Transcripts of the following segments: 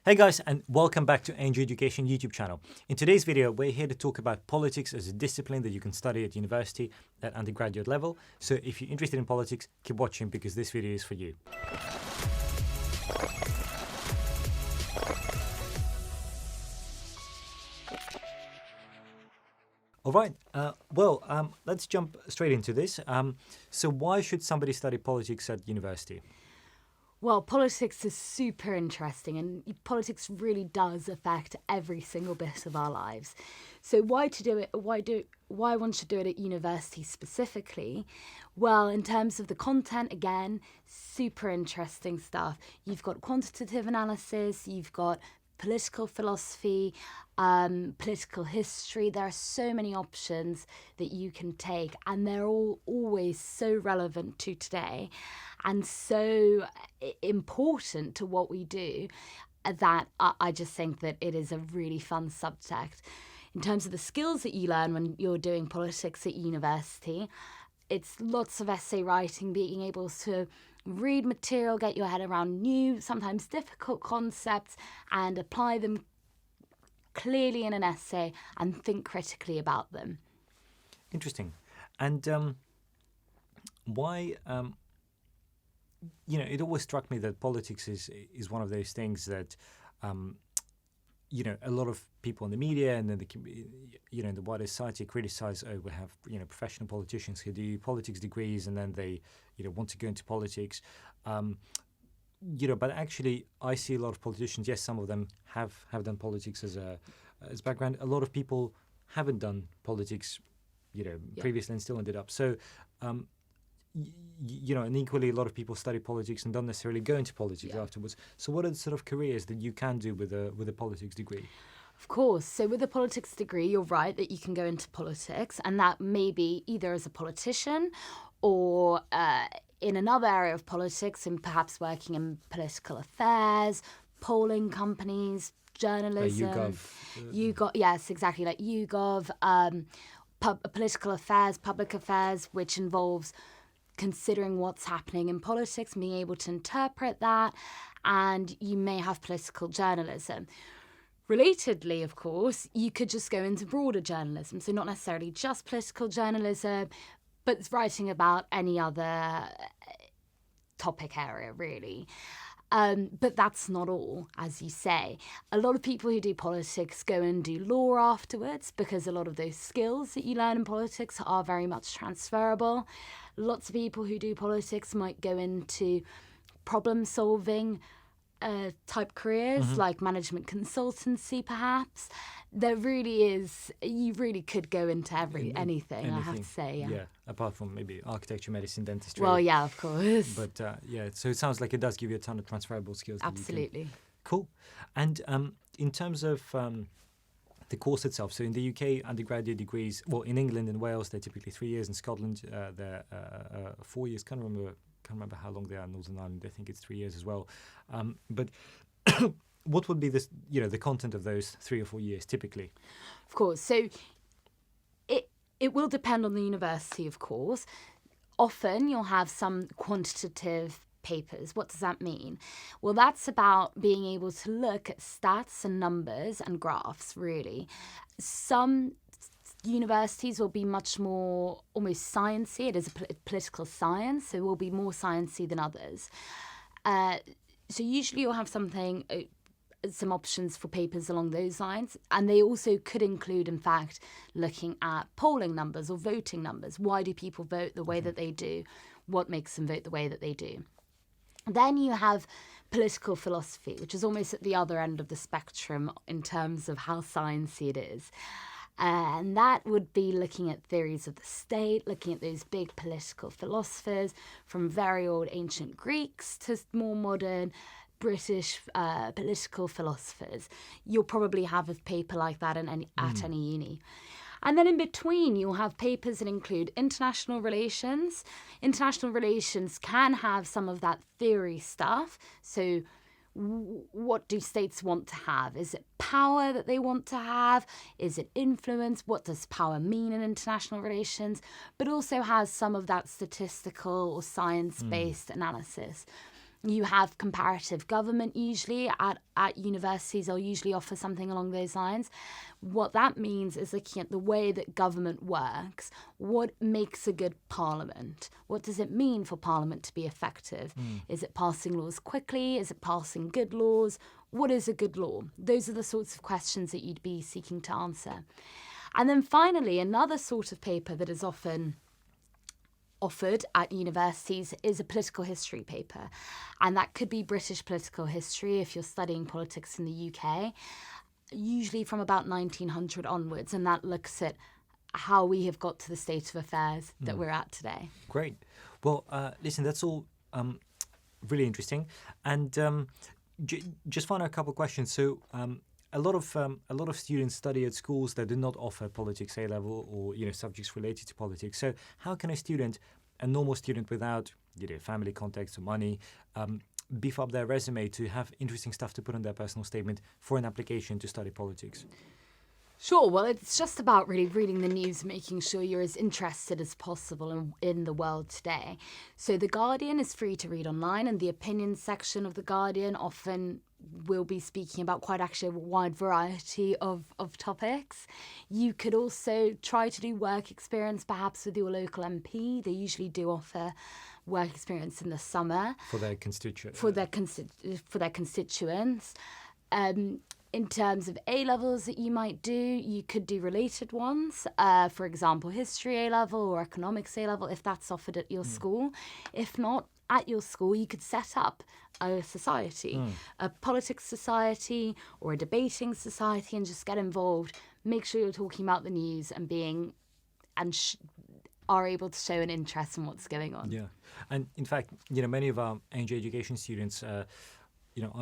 Hey guys, and welcome back to A&J Education YouTube channel. In today's video, we're here to talk about politics as a discipline that you can study at university at undergraduate level. So if you're interested in politics, keep watching because this video is for you. All right, let's jump straight into this. So why should somebody study politics at university? Well, politics is super interesting, and politics really does affect every single bit of our lives. So why to do it? Why one should do it at university specifically? Well, in terms of the content, again, super interesting stuff. You've got quantitative analysis, you've got political philosophy, political history. There are so many options that you can take, and they're all always so relevant to today and so important to what we do that I just think that it is a really fun subject. In terms of the skills that you learn when you're doing politics at university, it's lots of essay writing, being able to read material, get your head around new, sometimes difficult concepts, and apply them clearly in an essay and think critically about them. Interesting. And why, it always struck me that politics is one of those things that, a lot of people in the media and then in the wider society criticize. Oh, we have professional politicians who do politics degrees and then they want to go into politics. But actually, I see a lot of politicians. Yes, some of them have done politics as background. A lot of people haven't done politics, previously and still ended up. So, and equally, a lot of people study politics and don't necessarily go into politics afterwards. So, what are the sort of careers that you can do with a politics degree? Of course. So with a politics degree, you're right that you can go into politics, and that may be either as a politician or in another area of politics, and perhaps working in political affairs, polling companies, journalism. YouGov. Yes, exactly, like YouGov, political affairs, public affairs, which involves considering what's happening in politics, being able to interpret that, and you may have political journalism. Relatedly, of course, you could just go into broader journalism, so not necessarily just political journalism, but writing about any other topic area, really. But that's not all, as you say. A lot of people who do politics go and do law afterwards because a lot of those skills that you learn in politics are very much transferable. Lots of people who do politics might go into problem-solving type careers, like management consultancy, perhaps. There really is, you really could go into anything, I have to say. Yeah, apart from maybe architecture, medicine, dentistry. Well, yeah, of course. But so it sounds like it does give you a ton of transferable skills. Absolutely. Cool. And in terms of the course itself, so in the UK, undergraduate degrees, well, in England and Wales, they're typically 3 years. In Scotland, they're 4 years. Can't remember how long they are in Northern Ireland. I think it's 3 years as well. But what would be this, the content of those 3 or 4 years typically? Of course. So it will depend on the university, of course. Often you'll have some quantitative papers. What does that mean? Well, that's about being able to look at stats and numbers and graphs, really. Some universities will be much more almost sciencey. It is a political science, so it will be more sciencey than others. So usually you'll have some options for papers along those lines, and they also could include, in fact, looking at polling numbers or voting numbers. Why do people vote the way that they do? What makes them vote the way that they do? Then you have political philosophy, which is almost at the other end of the spectrum in terms of how sciencey it is. And that would be looking at theories of the state, looking at those big political philosophers from very old ancient Greeks to more modern British political philosophers. You'll probably have a paper like that at any uni. And then in between, you'll have papers that include international relations. International relations can have some of that theory stuff. So what do states want to have? Is it power that they want to have? Is it influence? What does power mean in international relations? But also has some of that statistical or science-based analysis. You have comparative government usually at universities. They'll usually offer something along those lines. What that means is looking at the way that government works. What makes a good parliament? What does it mean for parliament to be effective? Is it passing laws quickly? Is it passing good laws? What is a good law? Those are the sorts of questions that you'd be seeking to answer. And then finally, another sort of paper that is often offered at universities is a political history paper. And that could be British political history if you're studying politics in the UK, usually from about 1900 onwards. And that looks at how we have got to the state of affairs that we're at today. Great. Well, listen, that's all really interesting. And just find out a couple of questions. So a lot of students study at schools that do not offer politics A-level or subjects related to politics. So how can a normal student without family context or money, beef up their resume to have interesting stuff to put on their personal statement for an application to study politics? Sure. Well, it's just about really reading the news, making sure you're as interested as possible in the world today. So The Guardian is free to read online, and the opinion section of The Guardian often will be speaking about quite actually a wide variety of topics. You could also try to do work experience perhaps with your local MP. They usually do offer work experience in the summer. For their constituents. For their constituents. In terms of A-levels that you might do, you could do related ones. For example, history A-level or economics A-level, if that's offered at your school. If not, at your school, you could set up a society, a politics society or a debating society, and just get involved. Make sure you're talking about the news and are able to show an interest in what's going on. Yeah. And in fact, many of our A&J Education students, I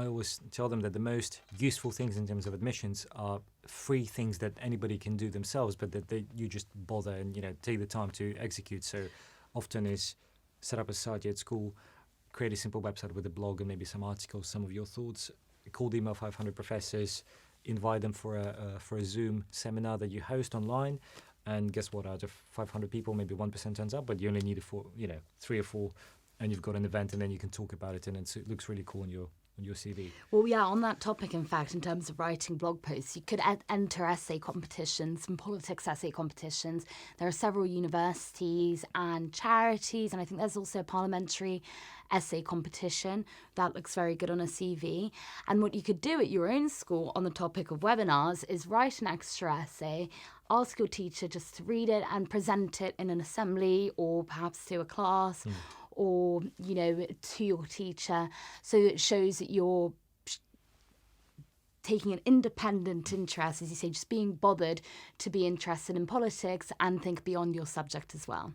always tell them that the most useful things in terms of admissions are free things that anybody can do themselves, but that you just bother and, take the time to execute. So often is set up a society at school, create a simple website with a blog and maybe some articles, some of your thoughts, cold email 500 professors, invite them for a Zoom seminar that you host online. And guess what? Out of 500 people, maybe 1% turns up, but you only need 3 or 4, and you've got an event, and then you can talk about it, and it looks really cool on your CV. Well, yeah, on that topic, in fact, in terms of writing blog posts, you could enter essay competitions, some politics essay competitions. There are several universities and charities, and I think there's also a parliamentary essay competition. That looks very good on a CV. And what you could do at your own school on the topic of webinars is write an extra essay, ask your teacher just to read it and present it in an assembly or perhaps to a class. Or, to your teacher, so it shows that you're taking an independent interest, as you say, just being bothered to be interested in politics and think beyond your subject as well.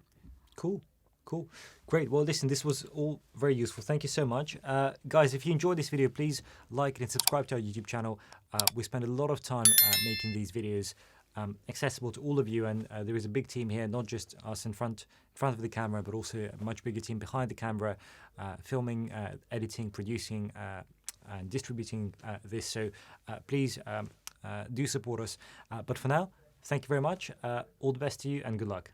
Cool. Great. Well, listen, this was all very useful. Thank you so much. Guys, if you enjoyed this video, please like it and subscribe to our YouTube channel. We spend a lot of time making these videos accessible to all of you, and there is a big team here, not just us in front of the camera, but also a much bigger team behind the camera, filming, editing, producing, and distributing this. So please do support us. But for now, thank you very much. All the best to you, and good luck.